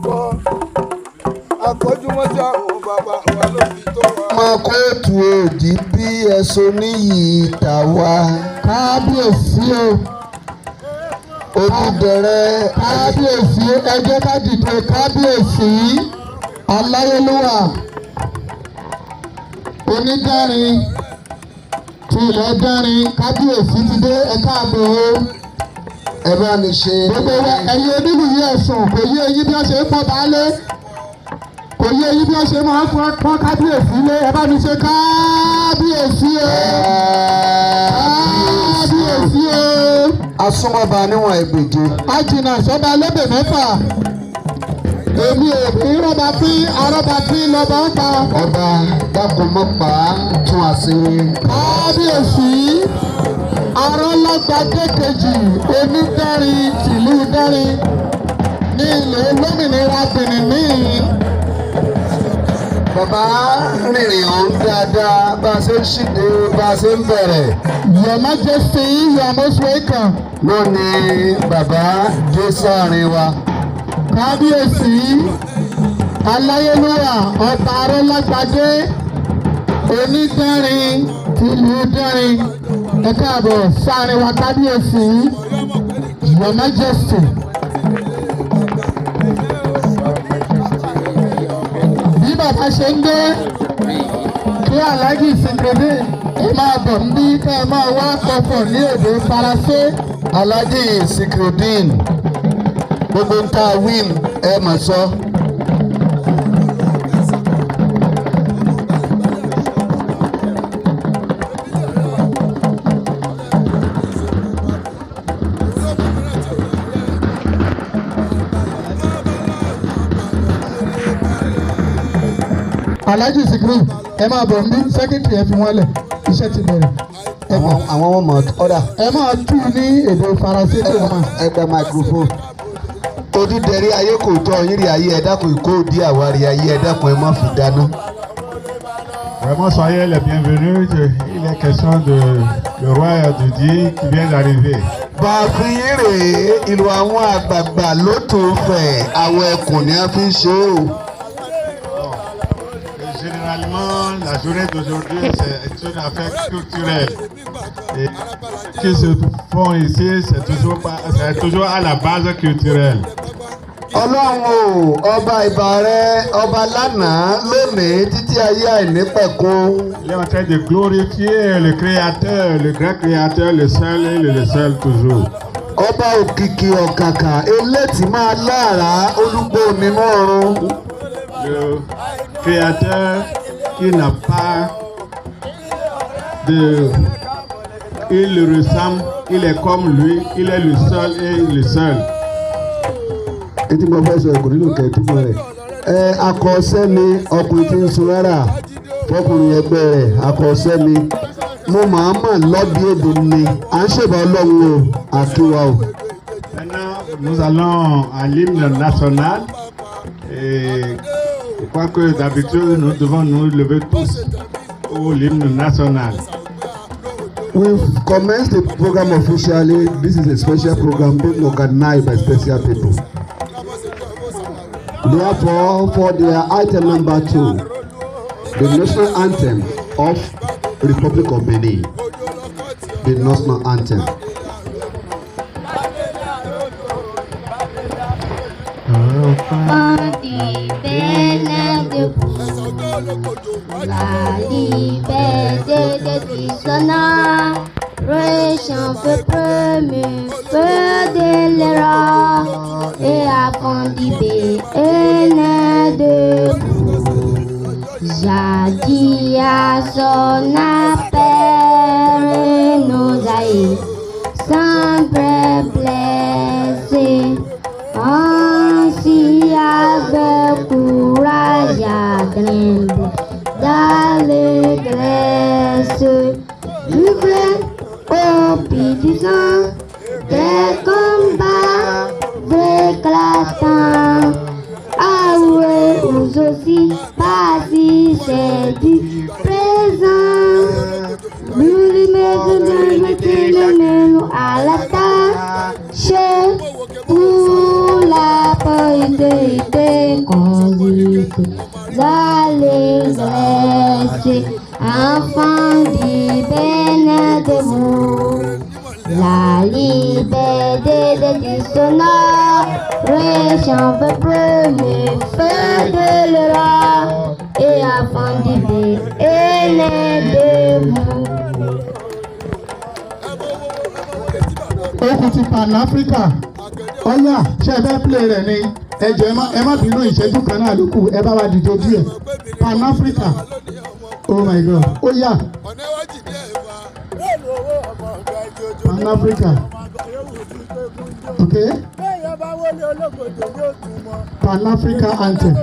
kọ́ akọ́júmọ́jà àwọn bàbá wa ló fi tó wa. ọmọ kóòtù òdì bí ẹ̀sùn níyì ìta wa. kábíyèsí o. Odídẹrẹ́ kábíyèsí ẹ jẹ́ ká dìde kábíyèsí aláyélúwà onídàrin tí ilẹ̀ dẹ́rin kábíyèsí ti dé ẹ káàbọ̀ o. ẹ bá mi ṣe. gbogbo ẹ̀yin onílù yìí ẹ̀sùn kò yé eyín bí wọ́n ṣe ń pọ̀ baálé kò yé eyín bí wọ́n ṣe máa ń pọ́n kábíyèsí lé ẹ bá mi ṣe kábíyèsí o. kábíyèsí o. Asúnmọ́ba níwọ̀n ẹgbẹ̀je. Ajìnà sọ́ba lébè mẹ́fà. Èmi ò kí rọ́bà fín arọ́bà fín lọ́bà ń pa. Ọba dákúnmọ́pá tún àṣírí. Kábíyèsí arọ́lágbádé kejì onídẹ́rin tìlú dẹ́rin ní ilẹ̀ olómìnira Benin ní. Bàbá rìnrìn ọ̀hún dáadáa bá a ṣe ń ṣíde bá a ṣe ń bẹ̀rẹ̀. Your Majesty, you are most welcome. Lónìí bàbá dé sáàrin wa. Kábíyèsí aláyélúwà ọba arọ́lágbádé onídẹ́rin tìlú dẹ́rin ẹ káàbọ̀ sáàrin wa kábíyèsí Your Majesty. Bí bàbá ṣe ń dé kí aláàjì Síkírùdí ẹ máa bọ̀ ń bí ká ẹ máa wá kọfọ̀ ní èdè Faransé. Aláàjì Síkírùdí gbogbo ń ta wíìm ẹ mà sọ. Aláàjì Síkírù ẹ máa bọ̀ ń bí sẹ́kítì ẹ fi wọ́n lẹ̀ iṣẹ́ ti bẹ̀rẹ̀. Àwọn ọmọ ọ̀dà. Ẹ máa tú ní èdè Faransé tó máa. Ẹ gba microphone. Odídẹrẹ́ ayé kò tọ́ yírí ayé ẹ dákun ìkó òdì àwárí ayé ẹ dákun ẹ má fi dáná. Vraiment, soyez les bienvenus. Il est question de le roi Didi qui vient d'arriver. Bàfin rèé ìlú àwọn àgbààgbà ló tó fẹ̀ àwọn ẹkùn ni a fi ń ṣe o. Généralement, la journée d'aujourd'hui, c'est une affaire culturelle. Et ce qui se font ici, c'est toujours à la base culturelle. Ọlọ́run o ọba ìbàrẹ̀ ọba lánàá lónìí títí ayé àìnípẹ̀kun. Il est en train de glorifier le créateur, le grand créateur, le seul toujours. Ọba òkìkí ọ̀kàkà elétí máa láàrá olúgbó nínú ọ̀run. Le créateur qui n'a pas de... Il le ressemble, il est comme lui, il est le seul et le seul. Etí mo fẹ́ sọ ẹ̀kọ́ nínú kẹ̀tùmọ̀ rẹ̀. Akọ̀ọ́sẹ́ ni ọkùnrin tí ń sun rárá fọkùnrin ẹgbẹ́ rẹ̀ akọ̀ọ́sẹ́ ni mo máa mọ̀ lọ́bí èdè ni à ń ṣèbá ọlọ́run o àkíwá o. Maintenant, nous allons à l'hymne national et je crois que d'habitude nous devons nous lever tous au l'hymne national. We've commenced the program officially. This is a special program being organized by special people. Therefore, for their item number 2, the national anthem of the Republic of Benin, the national anthem. La liberté de Dissona, réchant feu premier, feu de l'era, et avant d'Ibé, et né debout. Jadis à son appel, nos aïeux, semblent blessés, ainsi avec courage à grimper dans l'église du vrai au pied du sang, des combats éclatants. Ah ouais, nous aussi, pas si c'est du présent. Nous les mettons à la tâche pour la poésie. précosité. Allez rester enfants du bénin de vous. La liberté de Christ sonore, réchauffe premier feu de l'aura, et enfants du bénin de vous. Ó ti Pan-Africa ọ̀yà ṣe ẹ fẹ́ play rẹ̀ ni ẹjọ́ ẹ má bínú ìṣẹ́jú kan náà ló kù ẹ bá wa dìde ojú ẹ̀ Pan-Africa oh my God ó yà Pan-Africa okay Pan-Africa anthem.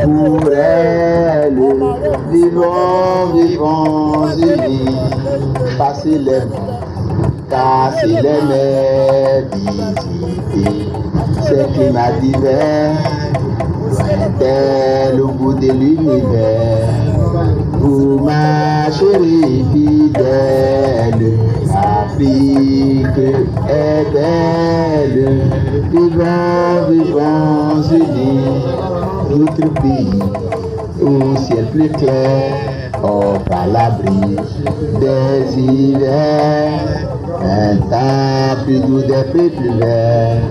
Pour elle, vivons unis, passer les mains, casser les mers, visiter ces climats divers, tel au bout de l'univers. Pour ma chérie fidèle, l'Afrique est belle, vivons unis. Notre pays au ciel plus clair offre à l'abri des hivers un temps plus doux des feux plus verts.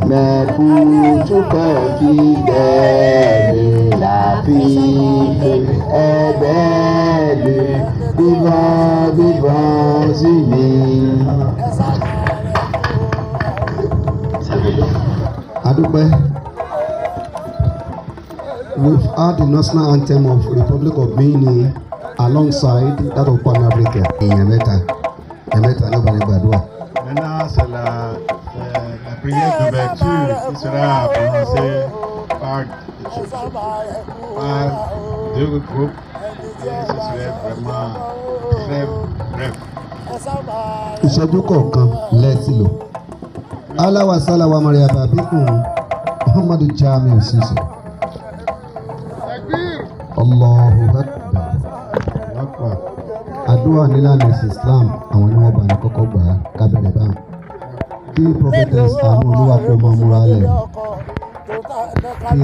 Mais pour tout cœur fidèle, l'Afrique est belle. Vivons unis. Adúpẹ́. We've had the national anthem of Republic of Benin alongside that of Pan-Africa. Èèyàn mẹ́ta ló bá ní gbàdúrà. Maintenant, c'est la prière d'ouverture qui sera prononcée par deux groupes. Et ce serait vraiment très bref. Ìṣẹ́jú kọ̀ọ̀kan lẹ́sìn lò. Aláwa Sálàwá Maria Babikun Muhammadu Jamiu Sisi. Allahu Akbar. Àdúrà nílànà ẹ̀sìn Islam àwọn ni wọ́n bá ní kọ́kọ́ gbà á kábẹ̀rẹ̀ báwọn. Kí prophetess àánú olúwa kó máa múra lẹ̀. Kí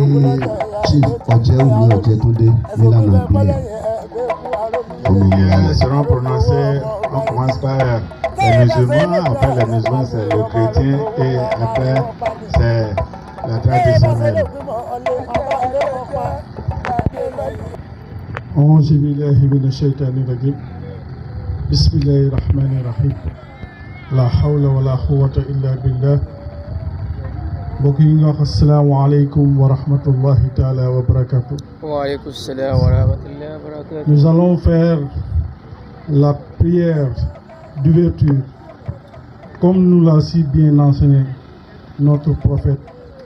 chief Ọ̀jẹ̀wùmí Ọ̀jẹ̀túndé nílànà ìbílẹ̀. Elles seront prononcées, on commence par les musulmans, après les musulmans c'est le chrétien et après c'est la traditionnelle. أعوذ بالله من الشيطان الرجيم بسم الله الرحمن الرحيم لا حول ولا قوة إلا بالله بوكينغ السلام عليكم ورحمة الله تعالى وبركاته. وعليكم السلام ورحمة الله وبركاته. Nous allons faire la prière d'ouverture comme nous l'a si bien enseigné notre prophète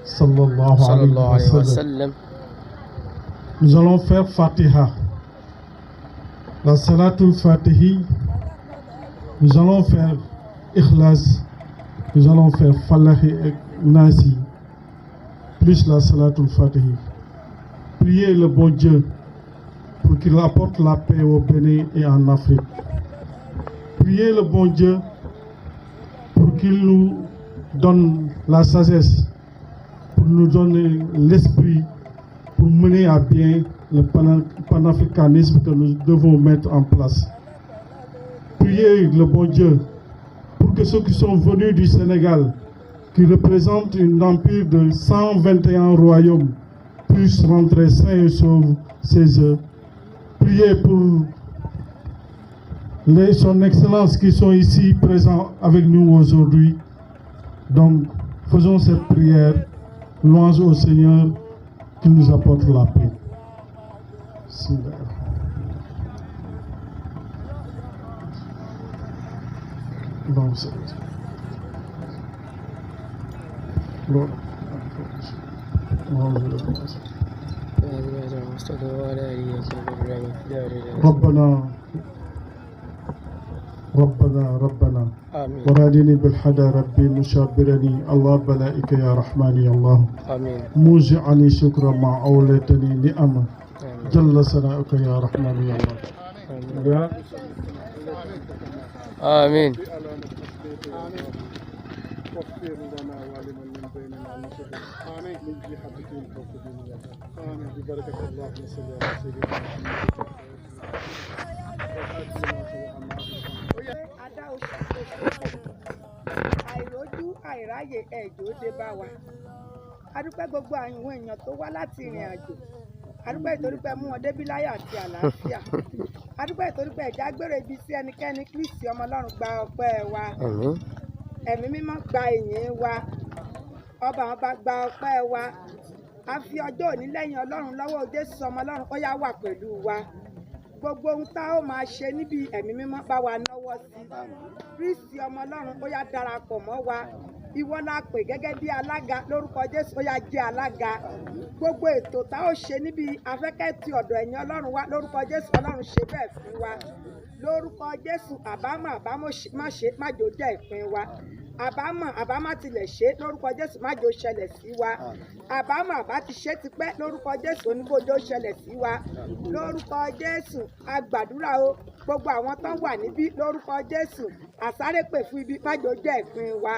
sallallahu alayhi wa sallam. Nous allons faire Fatiha. La Salatul Fatihi, nous allons faire Ikhlas, nous allons faire Falahi et Nasi, plus la Salatul Fatihi. Priez le bon Dieu pour qu'il apporte la paix au Bénin et en Afrique. Priez le bon Dieu pour qu'il nous donne la sagesse, pour nous donner l'esprit, pour mener à bien le panafricanisme que nous devons mettre en place. Priez le bon Dieu pour que ceux qui sont venus du Sénégal, qui représentent un empire de 121 royaumes, puissent rentrer sains et saufs chez eux. Priez pour son Excellence qui sont ici présents avec nous aujourd'hui. Donc, faisons cette prière, louange au Seigneur qui nous apporte la paix. ربنا ورادني بالحدا ربي مشابرني الله بلائك يا رحمن يا الله موجعني شكرا مع أولتني نعمة جل ثناؤك يا رحمن يا الله آمين. واغفر لنا ولمن من بيننا المسلمين آمين من جهتك التوفيق آمين ببركة اللهم صل على سيدنا àìrójú àìráyè ẹ̀jọ́ dé bá wa adúpẹ́ gbogbo àwọn èèyàn tó wá láti ìrìn àjò adúpẹ́ ìtorí pé mú wọn débí láyọ̀ àti àlàáfíà adúpẹ́ ìtorí pé ẹ̀já gbèrò ibi sí ẹnikẹ́ni Kristi ọmọ Ọlọ́run gba ọpẹ́ wa ẹ̀mí mímọ́ gba ìyìn wa ọba àwọn bá gba ọpẹ́ wa a fi ọjọ́ òní lẹ́yìn Ọlọ́run lọ́wọ́ Jésù ọmọ Ọlọ́run ó yá wà pẹ̀lú wa gbogbo ohun tá ó máa ṣe níbi ẹ̀mí mímọ́ bá wa náwó sí Kristi ọmọ Ọlọ́run ó yá darapọ̀ mọ́ wa ìwọ la pè gẹ́gẹ́ bí alága lórúkọ Jésù ó yá jẹ́ alága gbogbo ètò tá ó ṣe níbi afẹ́kẹ́ ti ọ̀dọ̀ ẹ̀yin Ọlọ́run wa lórúkọ Jésù Ọlọ́run ṣe bẹ́ẹ̀ fún wa lórúkọ Jésù àbámọ̀ má jò jẹ́ ìpín wa àbámọ̀ tilẹ̀ ṣe lórúkọ Jésù má jò ṣẹlẹ̀ sí wa àbámọ̀ àbá ti ṣe tipẹ́ lórúkọ Jésù oníkójó ṣẹlẹ̀ sí wa lórúkọ Jésù agbàdúrà o gbogbo àwọn tó wà níbí lórúkọ Jésù àsárépè fún ibi má jò jẹ́ ìpín wa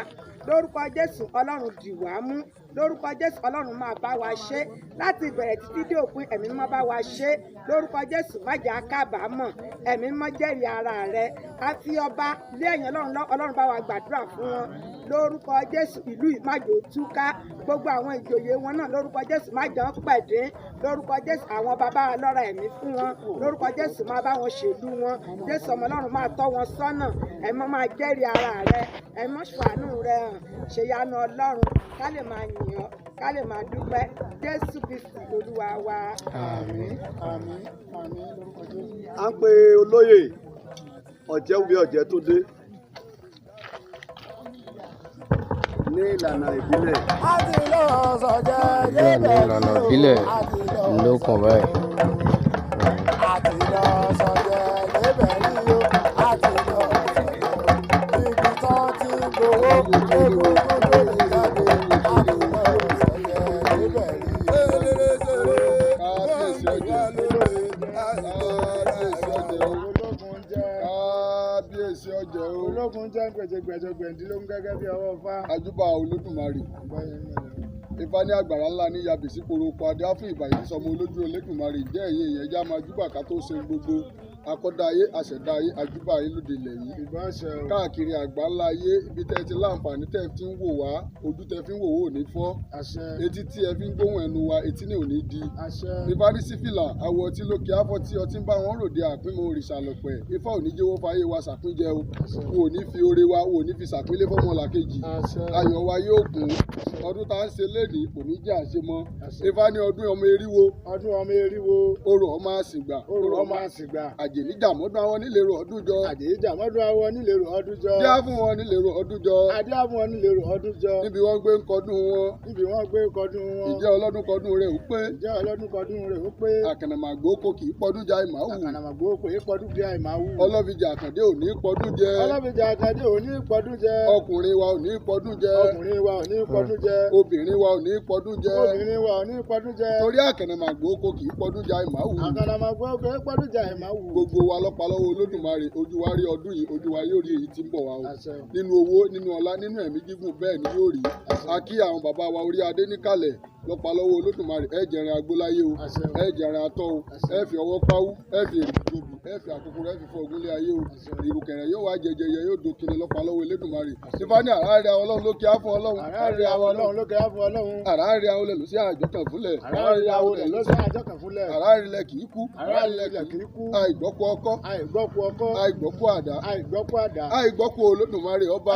lórúkọ Jésù Ọlọ́run dì wá mú lórúkọ Jésù Ọlọ́run máa bá wa ṣe láti ìbẹ̀rẹ̀ títí dé òpin ẹ̀mí mímọ́ bá wa ṣe lórúkọ Jésù má jẹ́ akábàámọ̀ ẹ̀mí mímọ́ jẹ́rìí ara rẹ̀ a fi ọba lé ẹ̀yìn Ọlọ́run bá wa gbàdúrà fún wọn lórúkọ Jésù ìlú ìmájò túká gbogbo àwọn ìjòyè wọn náà lórúkọ Jésù má jẹ́ pẹ̀dín lórúkọ Jésù àwọn bàbá lọ́ra ẹ̀mí fún wọn lórúkọ Jésù máa bá wọn ṣèlú wọn Jésù ọmọ Ọlọ́run máa tọ́ wọn sọ́nà ẹ̀mọ́ máa jẹ́rìí ara rẹ̀ ẹ̀mọ́ ṣàánú rẹ̀ hàn ṣèyanu Ọlọ́run ká lè máa yìn ọ́ ká lè máa dúpẹ́ Jésù Kristi Olúwa wa. àmín àmín àmín lórúkọ Jésù. à ń pe olóyè Ọ̀jẹ́wùmí Ọ̀jẹ́túndé ní ìlànà ìbílẹ̀. bẹ́ẹ̀ ni ìlànà ìbílẹ̀ ló kàn báyìí. ológun jẹ́ gbẹ̀jẹ̀gbẹ̀jẹ̀gbẹ̀ndínlógún gẹ́gẹ́ bí ọwọ́ fá. àjúbà Olódùmarè Ifá ní àgbàrá ńlá ní yabì sí koroko adé fún ìbàyè sọmọ olójú Olódùmarè jẹ́ ẹ̀yìn èèyàn ẹja máa júbà ká tó ṣe gbogbo akọ́dá ayé àṣẹ̀dá ayé àjúbà ayé lóde ilẹ̀ yìí káàkiri àgbà ńlá ayé ibi tẹ́ ti láǹfààní tẹ́ fi ń wò wá ojú tẹ́ fi ń wò wò ní fọ́ etí tí ẹ fi ń gbóhùn ẹnu wa etí ní òní di Ifá ní sífìlà àwọ̀ tí lókè áfọ́ tí ọtí ń bá wọn ròde àpínmọ̀ òrìṣà lọ̀pẹ̀ Ifá ò ní jẹ́wọ́ fáyé wa ṣàpínjẹ o wò ní fi oore wa wò ní fi ṣàpínlẹ̀ fọ́mọlàkejì ayọ̀ wa yóò kún ọdún tá à ń ṣe lénìí kò ní jẹ́ àṣemọ́ Ifá ní ọdún ọmọ eriwo orò ọmọ àsìgbà àjèníjà mọ́dún àwọn nílèrò ọdún jọ. díá fún wọn nílèrò ọdún jọ. níbi wọ́n gbé ń kọdún wọn. ìjẹ́ ọlọ́dún kọdún rẹ̀ ó pé. àkànàmàgbò kò kì í pọdún ja ìmáwù. ọlọ́fíjà àkàndé ò ní pọdún jẹ. ọkùnrin wa ò ní pọdún jẹ. obìnrin wa ò ní pọdún jẹ. torí àkànàmàgbò kò kì í pọdún ja ìmáwù. gbogbo wa lọ́pàá lọ́wọ́ Olódùmarè ojú wa rí ọdún yìí ojú wa yóò rí èyí tí ń bọ̀ wá o nínú owó nínú ọlá nínú ẹ̀mí gígùn bẹ́ẹ̀ ni yóò rí a kí àwọn bàbá wa orí adé níkàlẹ̀ lọ́pàá lọ́wọ́ Olódùmarè ẹ jẹrin agbóláyé o ẹ jẹrin atọ́ o ẹ fi ọwọ́ páwú ẹ fi èrè gbòbí ẹ fi àkókò ẹ fi fọ ògúnlé ayé o ìrùkẹ̀rẹ̀ yóò wá jẹjẹyẹ yóò dókínì lọ́pàá lọ́wọ́ Olódùmarè Ifá ní àràárẹ̀ àwọn Ọlọ́run lókè á fún Ọlọ́run àràárẹ̀ àwọn olè ló sí àjọkàn fúnlẹ̀ àràárẹ̀ lẹ kì í kú àìgbọ́kú ọkọ́ àìgbọ́kú àdá àìgbọ́kú Olódùmarè ọba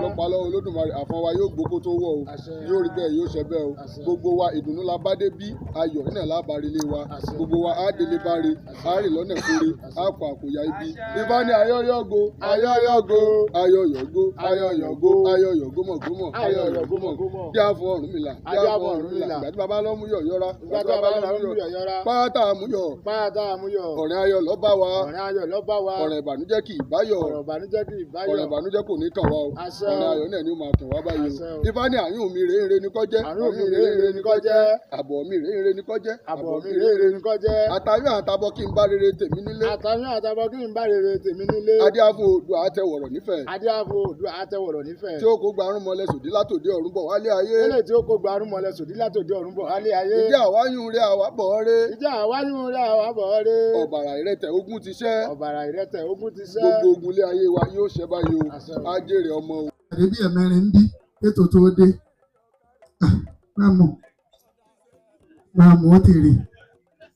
lọ́pàá lọ́wọ́ Olódùmarè àfọwọ́ yóò gbókó tó wọ̀ o yóò rí bẹ́ẹ̀ yóò ṣe bẹ́ẹ̀ o gbogbo wa ìdùnnú la bá dé bí ayọ̀ nínú lábàárí ilé wa gbogbo wa á délé báre á rìn lọ́nà kórè á kọ àkòyà ibi Ifá ní ayọ́yọ́go mọ̀gómọ̀ bí a fọ Ọ̀rúnmìlà gbàdí bàbá lọ́mú yọ̀ yọra pátá àmúyọ̀ ọ̀rẹ́ ayọ̀ ló bá wa ọ̀rẹ́ ìbànújẹ́ kì í báyọ̀ ọ̀rẹ́ ìbànújẹ́ kò ní kàn wá o ọ̀rẹ́ ayọ̀ náà ni ó máa kàn wá báyìí o Ifá ní àyùn mi rèé ní kọjá jẹ́. àrùn mi rere ni kó jẹ́. àbọ̀ mi rere ni kó jẹ́. àbọ̀ mi rere ni kó jẹ́. àtàyàn àtàbọ̀ kí n bá rere tèmi nílé. àtàyàn àtàbọ̀ kí n bá rere tèmi nílé. adé àfo Oòduà àtẹwọ̀rọ̀ nífẹ̀ẹ́. adé àfo Oòduà àtẹwọ̀rọ̀ nífẹ̀ẹ́. tí ó kó gbarún mọ́lẹ̀ sòdí látòdì ọ̀run bọ̀ wálé ayé. ilé tí ó kó gbarún mọ́lẹ̀ sòdí látòdì ọ̀run bọ̀ wálé ayé. ìjà àwáyún rẹ̀ àwa bọ̀ ọ́rẹ́. ìjà àwáyún rẹ̀ àwa bọ̀ ọ́rẹ́. ọ̀bàrà ìrẹtẹ̀ ogun ti ṣẹ́. ọ̀bàrà ìrẹtẹ̀ ogun ti ṣẹ́. gbogbo ogun ilé ayé wa yóò ṣẹ́ báyìí o. á jèrè ọmọ o. àdébí ẹ̀mẹrin ń bí ètò tó dé máa mú ó tèrè.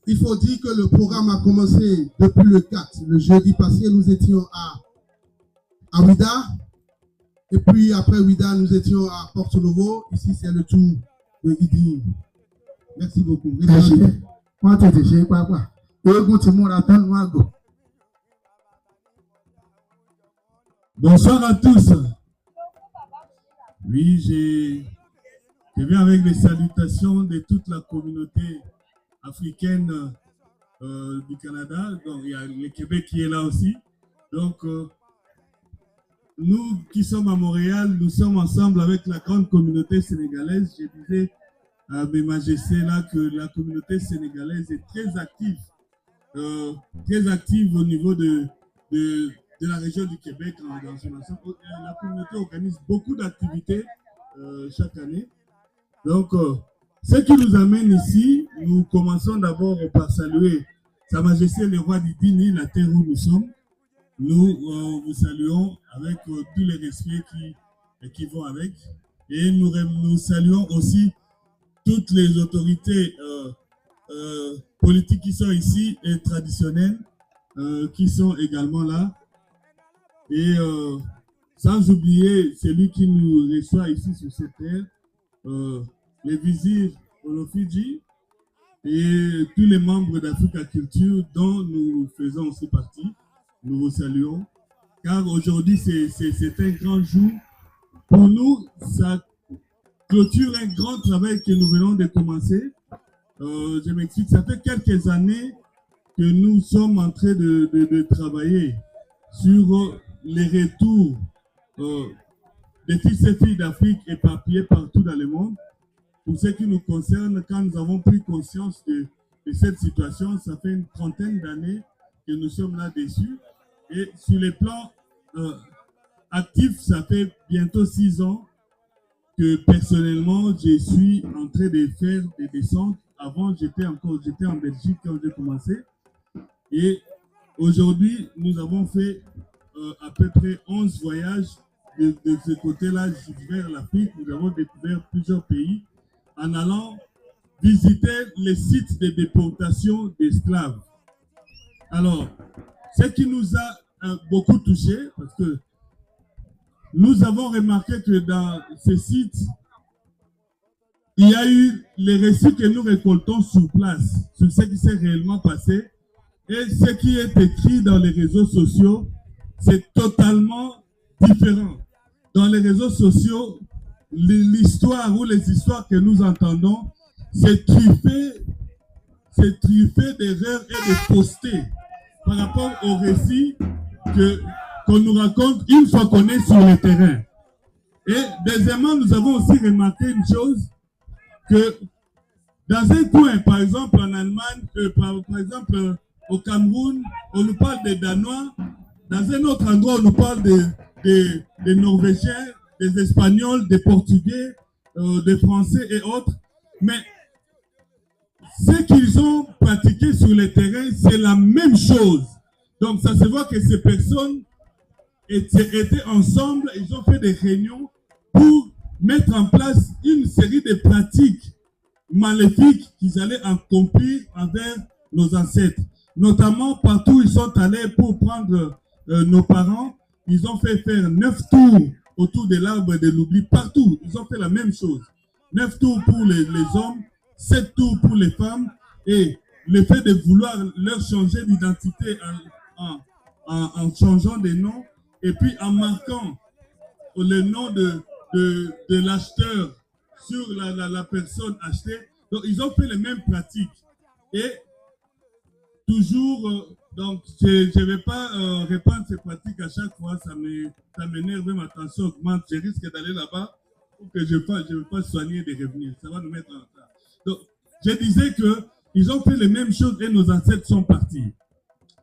Il faut dire que le programme a commencé depuis le 4. Le jeudi passé, nous étions à Ouida. Et puis après Ouida, nous étions à Porto-Novo. Ici, c'est le tour de Idine. Merci beaucoup. Bonsoir à tous. Oui, je viens avec les salutations de toute la communauté africaine du Canada. Donc, il y a le Québec qui est là aussi. Donc, nous qui sommes à Montréal, nous sommes ensemble avec la grande communauté sénégalaise. Je disais à mes majestés là que la communauté sénégalaise est très active au niveau de la région du Québec dans son ensemble. La communauté organise beaucoup d'activités chaque année. Donc, ce qui nous amène ici, nous commençons d'abord par saluer Sa Majesté le roi d'Idini, la terre où nous sommes. Nous vous saluons avec tous les respects qui vont avec. Et nous saluons aussi toutes les autorités politiques qui sont ici et traditionnelles qui sont également là. Et sans oublier celui qui nous reçoit ici sur cette terre, les vizirs Olofiji et tous les membres d'Africa Culture dont nous faisons aussi partie. Nous vous saluons, car aujourd'hui c'est un grand jour. Pour nous, ça clôture un grand travail que nous venons de commencer. Je m'explique, ça fait quelques années que nous sommes en train de travailler sur les retours des fils et filles d'Afrique éparpillés partout dans le monde. Pour ce qui nous concerne, quand nous avons pris conscience de cette situation, ça fait une trentaine d'années que nous sommes là-dessus. Et sur les plans actifs, ça fait bientôt 6 ans que personnellement, je suis en train de faire des descentes. Avant, j'étais en Belgique quand j'ai commencé. Et aujourd'hui, nous avons fait à peu près 11 voyages de ce côté-là vers l'Afrique. Nous avons découvert plusieurs pays en allant visiter les sites de déportation d'esclaves. Alors, ce qui nous a beaucoup touché, parce que nous avons remarqué que dans ces sites, il y a eu les récits que nous récoltons sur place, sur ce qui s'est réellement passé, et ce qui est écrit dans les réseaux sociaux, c'est totalement différent. Dans les réseaux sociaux, l'histoire ou les histoires que nous entendons, c'est truffé d'erreurs et de faussetés par rapport aux récits qu'on nous raconte une fois qu'on est sur le terrain. Et deuxièmement, nous avons aussi remarqué une chose, que dans un coin, par exemple en Allemagne, par exemple au Cameroun, on nous parle des Danois. Dans un autre endroit, on nous parle des Norvégiens, des Espagnols, des Portugais, des Français et autres. Mais ce qu'ils ont pratiqué sur le terrain, c'est la même chose. Donc ça se voit que ces personnes étaient ensemble, ils ont fait des réunions pour mettre en place une série de pratiques maléfiques qu'ils allaient accomplir envers nos ancêtres. Notamment partout où ils sont allés pour prendre nos parents, ils ont fait faire 9 tours autour de l'arbre de l'oubli. Partout, ils ont fait la même chose. 9 tours pour les hommes, 7 tours pour les femmes, et le fait de vouloir leur changer d'identité en changeant des noms, et puis en marquant le nom de l'acheteur sur la personne achetée. Donc, ils ont fait les mêmes pratiques. Et toujours, donc, je ne vais pas répandre ces pratiques à chaque fois, ça m'énerve, ma tension augmente, je risque d'aller là-bas pour que je ne pas soigner des revenus. Ça va nous mettre en retard. Donc, je disais qu'ils ont fait les mêmes choses et nos ancêtres sont partis.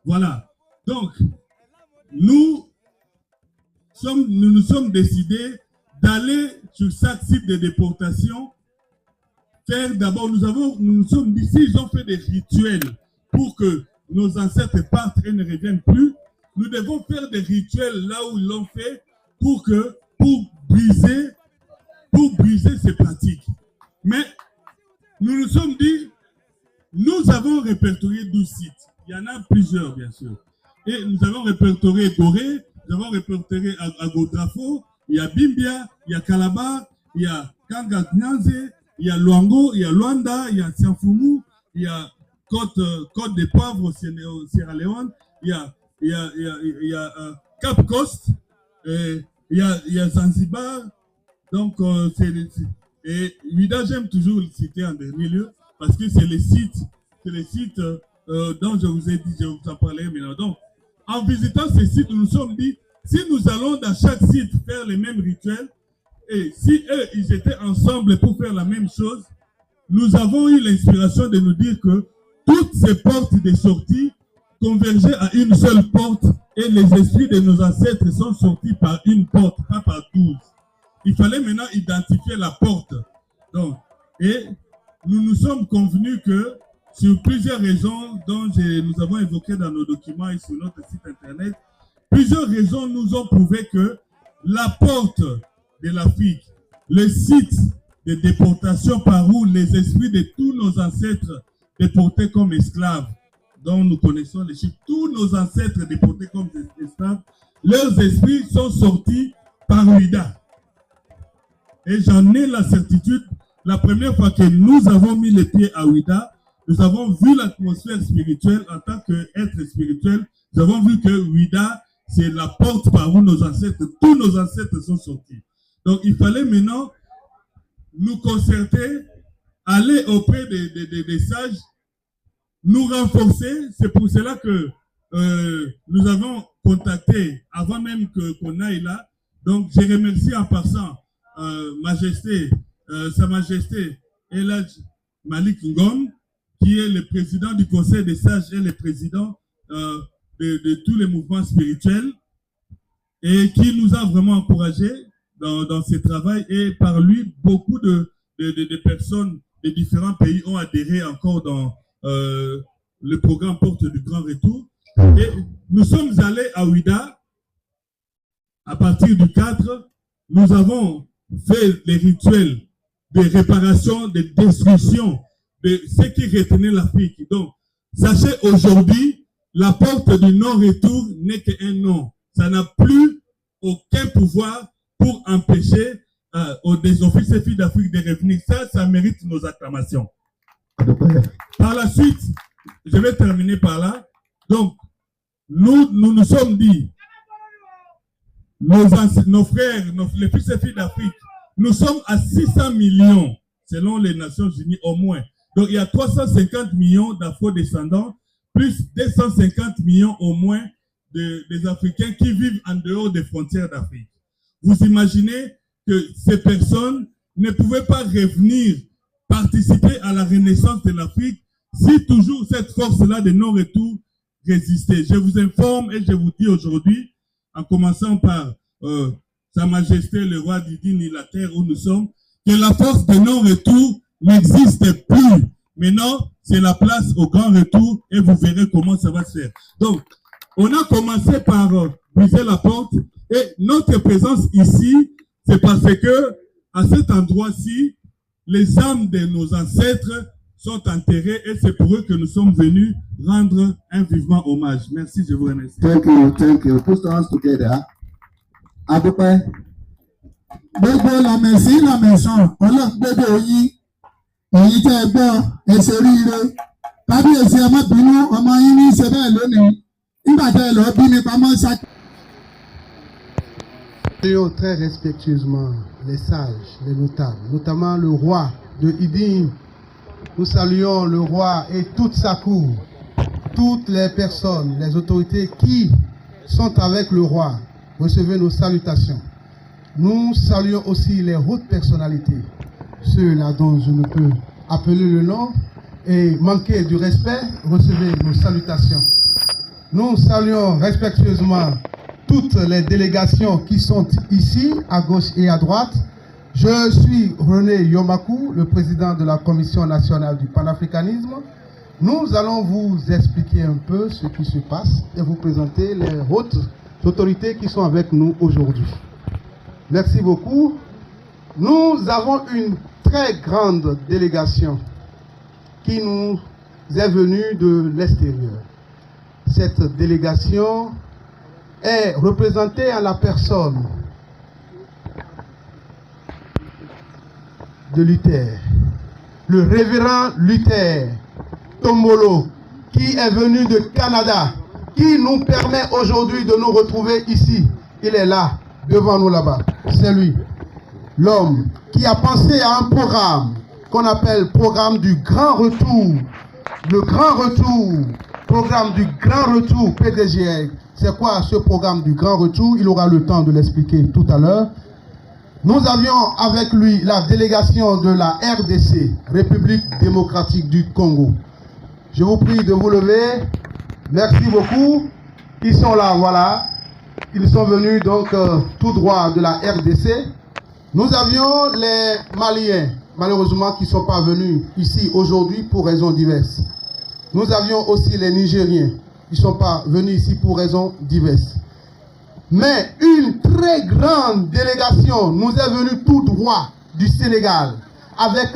Voilà. Donc, nous nous sommes décidés d'aller sur chaque site de déportation. Faire d'abord, nous nous sommes dit, s'ils ont fait des rituels pour que nos ancêtres partent et ne reviennent plus, nous devons faire des rituels là où ils l'ont fait pour briser ces pratiques. Mais nous nous sommes dit, nous avons répertorié 12 sites. Il y en a plusieurs, bien sûr. Et nous avons répertorié Gorée, nous avons répertorié Agodrafo, il y a Bimbia, il y a Calabar, il y a Kangatnyaze, il y a Luango, il y a Luanda, il y a Tianfumu, il y a Côte des Poivres au Sierra Leone, il y a Cap Coast, il y a Zanzibar. Donc, et Ouida, j'aime toujours le citer en dernier lieu parce que c'est les sites dont je vous ai dit, je vous en parlais maintenant. Donc, en visitant ces sites, nous nous sommes dit, si nous allons dans chaque site faire les mêmes rituels, et si eux, ils étaient ensemble pour faire la même chose, nous avons eu l'inspiration de nous dire que toutes ces portes de sortie convergeaient à une seule porte et les esprits de nos ancêtres sont sortis par une porte, pas par 12. Il fallait maintenant identifier la porte. Donc, et nous nous sommes convenus que sur plusieurs raisons dont nous avons évoqué dans nos documents et sur notre site internet, plusieurs raisons nous ont prouvé que la porte de l'Afrique, le site de déportation par où les esprits de tous nos ancêtres déportés comme esclaves, dont nous connaissons les chiffres, tous nos ancêtres déportés comme esclaves, leurs esprits sont sortis par Ouida. Et j'en ai la certitude, la première fois que nous avons mis les pieds à Ouida, nous avons vu l'atmosphère spirituelle en tant qu'être spirituel, nous avons vu que Ouida, c'est la porte par où nos ancêtres, tous nos ancêtres sont sortis. Donc il fallait maintenant nous concerter, aller auprès des sages, nous renforcer. C'est pour cela que nous avons contacté, avant même qu'on aille là. Donc je remercie en passant Sa Majesté Eladj Malik Ngom, qui est le président du Conseil des sages et le président de tous les mouvements spirituels, et qui nous a vraiment encouragés dans ce travail. Et par lui, beaucoup de personnes de différents pays ont adhéré encore dans le programme Porte du Grand Retour. Et nous sommes allés à Ouida. À partir du 4, nous avons fait les rituels de réparation, de destruction de ce qui retenait l'Afrique. Donc, sachez aujourd'hui, la porte du non-retour n'est qu'un nom. Ça n'a plus aucun pouvoir pour empêcher des officiers filles d'Afrique de revenir. Ça mérite nos acclamations. Par la suite, je vais terminer par là. Donc, nous sommes dit, nos frères, les fils et filles d'Afrique, nous sommes à 600 millions, selon les Nations Unies au moins. Donc, il y a 350 millions d'afro-descendants, plus 250 millions au moins des Africains qui vivent en dehors des frontières d'Afrique. Vous imaginez que ces personnes ne pouvaient pas revenir participer à la renaissance de l'Afrique si toujours cette force-là de non-retour résistait. Je vous informe et je vous dis aujourd'hui, en commençant par Sa Majesté le roi d'Idini, la terre où nous sommes, que la force de non-retour n'existe plus. Maintenant, c'est la place au grand retour et vous verrez comment ça va se faire. Donc, on a commencé par briser la porte et notre présence ici, c'est parce que à cet endroit-ci, les âmes de nos ancêtres sont enterrées et c'est pour eux que nous sommes venus rendre un vivant hommage. Merci, je vous remercie. Thank you. Put your hands together. À peu près. Gbogbo la mẹ̀sí la mẹ̀sán, ọlọ́gbẹ́dẹ oyin, èyí tẹ́ ẹ gbọ́, ẹ ṣe oríire. Kábíyèsí ẹ má bínú, ọmọ yín ní í ṣe bẹ́ẹ̀ lónìí. Nígbà tẹ́ ẹ lọ bí mi pamọ́ ṣá. Saluons très respectueusement les sages, les notables, notamment le roi de Idin. Nous saluons le roi et toute sa cour, toutes les personnes, les autorités qui sont avec le roi. Recevez nos salutations. Nous saluons aussi les hautes personnalités, ceux-là dont je ne peux appeler le nom et manquer du respect, recevez nos salutations. Nous saluons respectueusement toutes les délégations qui sont ici, à gauche et à droite. Je suis René Yomakou, le président de la Commission nationale du panafricanisme. Nous allons vous expliquer un peu ce qui se passe et vous présenter les hautes autorités qui sont avec nous aujourd'hui. Merci beaucoup. Nous avons une très grande délégation qui nous est venue de l'extérieur. Cette délégation est représentée à la personne de Luther, le révérend Luther Tombolo, qui est venu de Canada, qui nous permet aujourd'hui de nous retrouver ici. Il est là, devant nous là-bas. C'est lui, l'homme qui a pensé à un programme qu'on appelle programme du grand retour. Le grand retour, programme du grand retour PDGR. C'est quoi ce programme du grand retour? Il aura le temps de l'expliquer tout à l'heure. Nous avions avec lui la délégation de la RDC, République démocratique du Congo. Je vous prie de vous lever. Merci beaucoup. Ils sont là, voilà. Ils sont venus donc tout droit de la RDC. Nous avions les Maliens, malheureusement, qui ne sont pas venus ici aujourd'hui pour raisons diverses. Nous avions aussi les Nigériens, qui ne sont pas venus ici pour raisons diverses. Mais une très grande délégation nous est venue tout droit du Sénégal, avec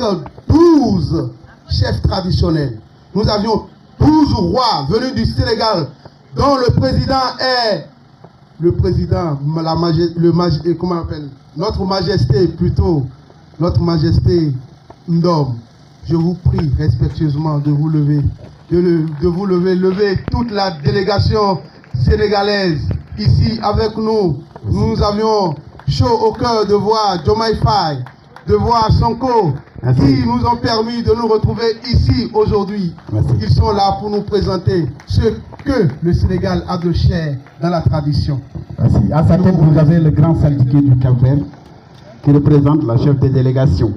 12 chefs traditionnels. Nous avions 12 rois venus du Sénégal, dont le président est comment on appelle, notre majesté plutôt, notre majesté Ndom. Je vous prie respectueusement de vous lever, lever toute la délégation sénégalaise ici avec nous. Nous avions chaud au cœur de voir Diomaye Faye, de voir Sonko, qui nous ont permis de nous retrouver ici aujourd'hui. Ils sont là pour nous présenter ce que le Sénégal a de cher dans la tradition. Merci. À sa tête, vous avez le grand saltiqué du Cap-Vert qui représente la chef de délégation.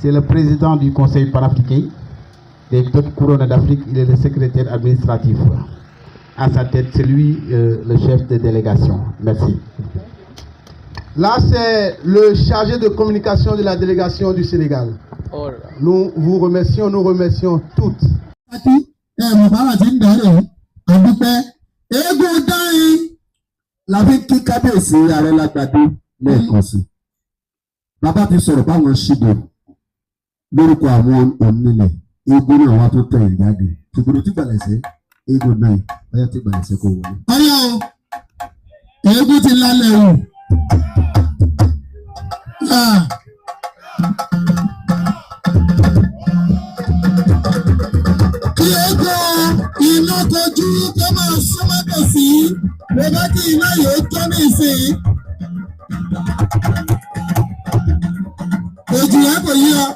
C'est le président du Conseil panafricain des couronnes d'Afrique. Il est le secrétaire administratif. À sa tête, c'est lui le chef de délégation. Merci. Là, c'est le chargé de communication de la délégation du Sénégal. Nous vous remercions, nous remercions toutes. La vie qui kábíyèsí ààrẹ lágbàdo lẹ́ẹ̀kan sí. Bàbá ti sọ̀rọ̀ báwọn ṣíde lórúkọ àwọn onílẹ̀ eégún náà wá tó tẹ̀ ẹ̀ jáde. Tòkòrò tí gbàlẹ̀sẹ̀ eégún náà ọyá tí gbàlẹ̀sẹ̀ kò wọlé. Ọyá o, eégún ti lálẹ́ o. Kí eégún iná kojú kó máa súnmọ́ tòsí. Bẹ́ẹ̀ kí iná yóò tó ní ìsìn. Ojú ẹ̀ kò yí ọ.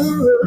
Thank you.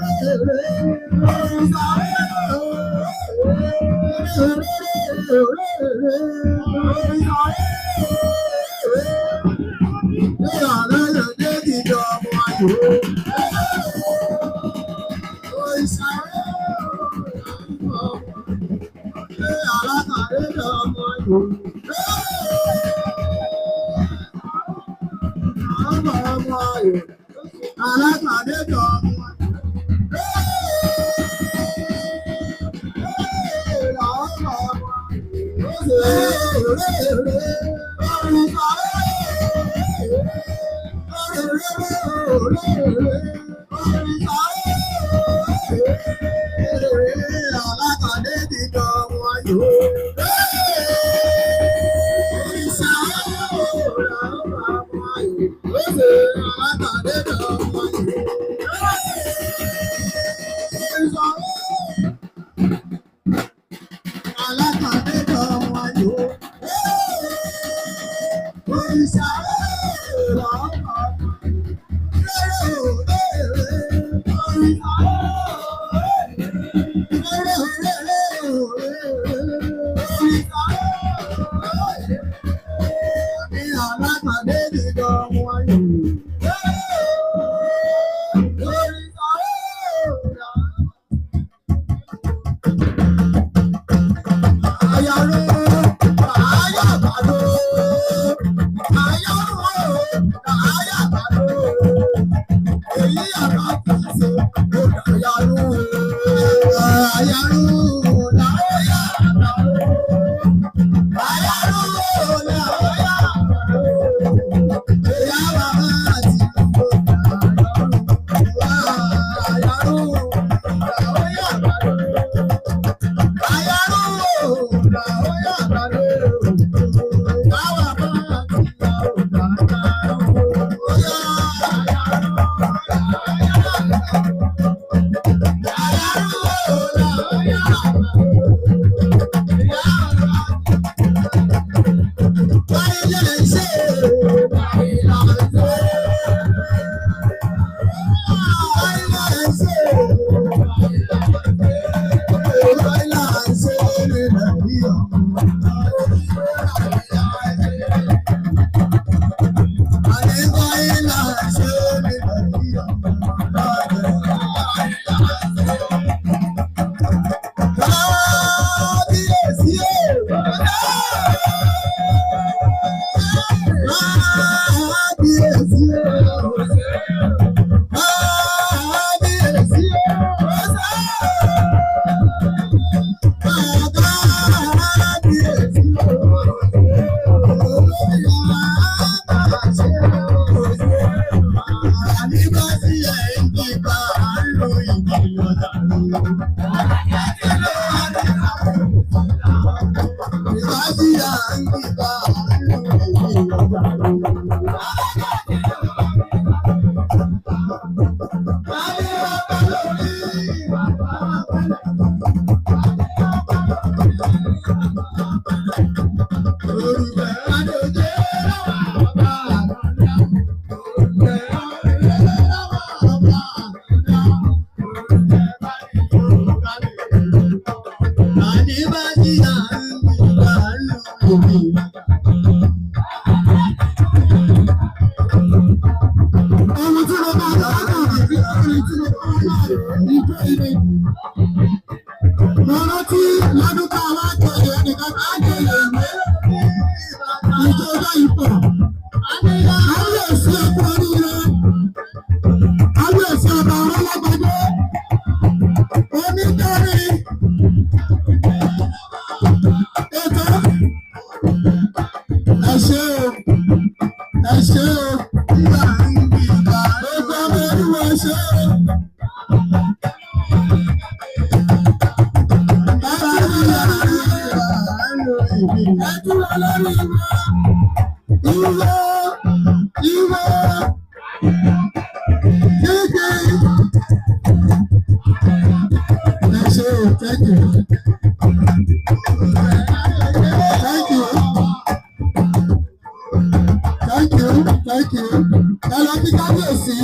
Ẹ lọ bí kábíyèsí.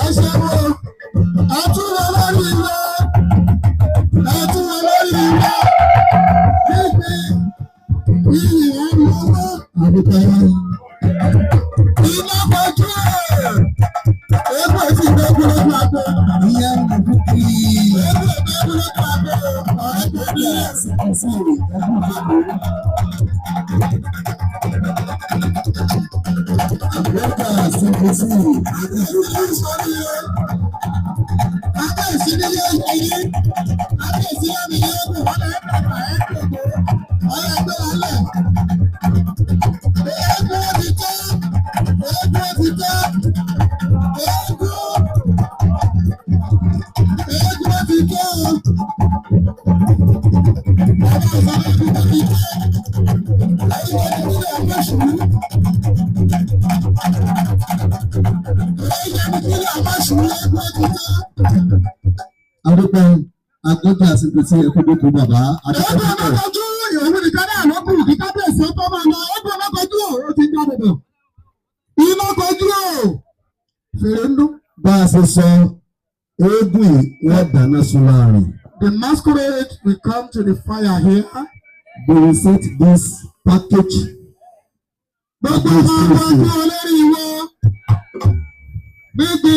Ẹ ṣe wo. àdúgbò yẹn. Iná kojú ẹ̀. Ẹgbẹ́ tí ìgbẹ́gun ló máa bọ̀. Ìyẹn ń bù kí. Ẹgbẹ́ ìgbẹ́gun ló máa bọ̀. Ọ̀rẹ́ tó ní ẹ̀sìn ẹ̀sìn rẹ̀ ẹ̀gbọ́n máa bọ̀. Lẹ́ka ṣèkò sí Abẹ́ ìṣẹ́lẹ̀ ayé. Abẹ́ ìṣẹ́lẹ̀ mi yóò bọ̀ wọ́n lẹ́yìn bàbá ẹ̀ gbogbo. Ọ̀rẹ́ ẹgbẹ́ alẹ́. Ẹgbẹ́ ti tẹ́. Ẹgbẹ́ ti tẹ́. Ẹgbẹ́ ti tẹ́ o. Bàbá ìṣẹ́lẹ̀ ti tẹ́. Ayé ìṣẹ́lẹ̀ ọgbẹ́ ṣùgbọ́n. Adúpẹ́ agbọ́dọ̀ àsìkò tí ẹ kó dókòó bàbá. Ẹgbẹ́ ọlọ́kọ̀ọ́jú ìwé nìkan náà ló kù kí kábíyèsí ọkọ̀ máa lọ. Ẹgbẹ́ ọlọ́kọ̀ọ́jú ó ti gbá bọ̀bọ̀. Iná kojú o. Fèrè ń dún. Bá a ṣe sọ, eégún yìí wọ́n dáná sun láàrin. The masquerade will come to the fire here. They will set this package. Gbogbo ọmọ ọdún olórí ìwọ. Gbígbí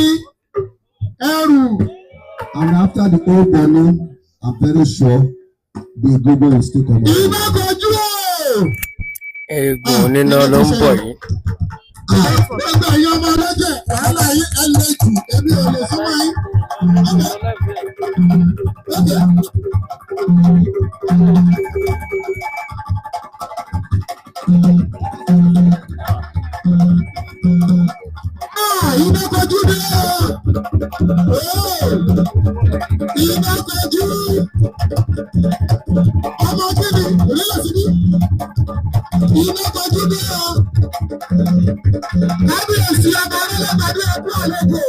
ẹrù. And after the whole burning, I'm very sure the Igbo will still come out. Iná kojú o. Eégún oníná ló ń bọ̀ yìí. Gbogbo ẹ̀yin ọmọ ọlọ́jẹ̀ wàhálà yín ẹlẹ́jù èmi ò lè súnmọ́ yín. Iná kojú dé o. Iná kojú. Ọmọ kíni onílẹ̀ síbí. Iná kojú dé o. Kábíyèsí ọba onílẹ̀-èdè ẹ̀kú àlejò.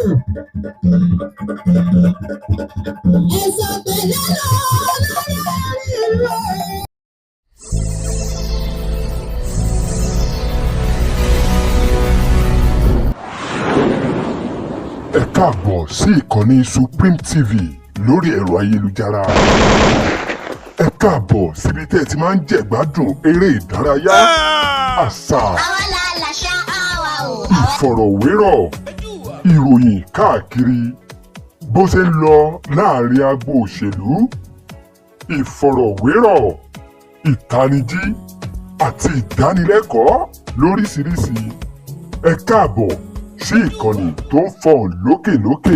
Ẹ̀sọ́ tẹ̀lé lọ lórí rẹ̀. Ẹ káàbọ̀ sí ìkànnì Supreme TV lórí ẹ̀rọ ayélujára. Ẹ káàbọ̀ síbi tẹ́ ẹ ti máa ń jẹ̀gbádùn eré ìdárayá, àṣà, ìfọ̀rọ̀wérọ̀, ìròyìn káàkiri bó ṣe ń lọ láàrin agbo òṣèlú, ìfọ̀rọ̀wérọ̀, ìtanijí àti ìdánilẹ́kọ̀ọ́ lóríṣiríṣi. Ẹ káàbọ̀ sí ìkànnì tó ń fọhùn lókèlókè.